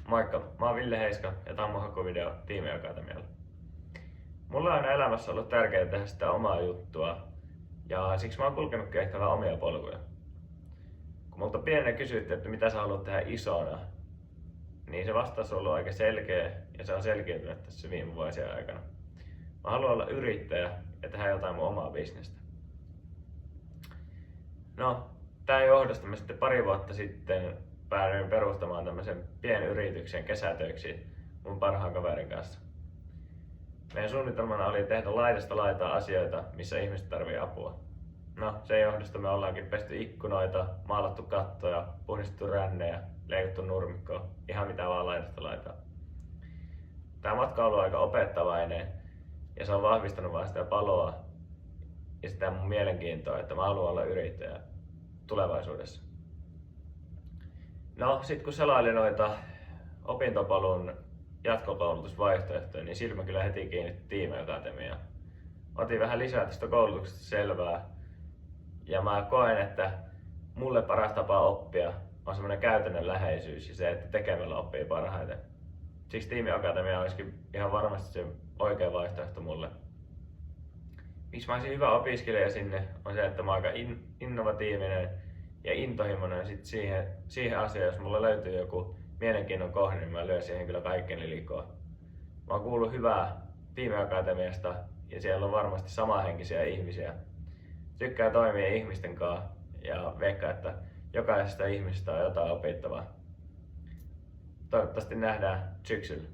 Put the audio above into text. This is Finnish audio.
Moikka, mä oon Ville Heiska ja tää on mun hakuvideo Tiimi Akatemialla. Mulla on elämässä ollut tärkeää tehdä sitä omaa juttua ja siksi mä oon kulkenutkin ehkä vähän omia polkuja. Kun multa pienenä kysyttiin, että mitä sä haluat tehdä isona, niin se vastaus on ollut aika selkeä ja se on selkeytynyt tässä viime vuosien aikana. Mä haluan olla yrittäjä ja tehdä jotain mun omaa bisnestä. No, tämän johdosta mä sitten pari vuotta sitten päädyin perustamaan tämmöisen pienyrityksen kesätöiksi mun parhaan kaverin kanssa. Meidän suunnitelmana oli tehdä laidasta laitaa asioita, missä ihmiset tarvii apua. No, sen johdosta me ollaankin pesty ikkunoita, maalattu kattoja, puhdistettu rännejä, leikattu nurmikkoa, ihan mitä vaan laidasta laitaa. Tämä matka on ollut aika opettavainen ja se on vahvistanut vaan sitä paloa ja sitä mun mielenkiintoa, että mä haluan olla yrittäjä tulevaisuudessa. No, sit kun selailin noita opintopolun jatkokoulutusvaihtoehtoja, niin silmä kyllä heti kiinnitti Tiimi Akatemiaan. Otin vähän lisää tästä koulutuksesta selvää ja mä koen, että mulle paras tapa oppia on semmoinen käytännönläheisyys ja se, että tekemällä oppii parhaiten. Siksi Tiimi Akatemia olisikin ihan varmasti se oikea vaihtoehto mulle. Miksi mä olisin hyvä opiskelija sinne on se, että mä oon aika innovatiivinen ja intohimoinen sit siihen asiaan, jos mulla löytyy joku mielenkiinnon kohde, niin mä lyön siihen kyllä kaikkeni likoon. Mä oon kuullut hyvää Tiimi Akatemiasta ja siellä on varmasti samanhenkisiä ihmisiä. Tykkää toimia ihmisten kanssa ja veikkaa, että jokaisesta ihmisestä on jotain opittavaa. Toivottavasti nähdään syksyllä.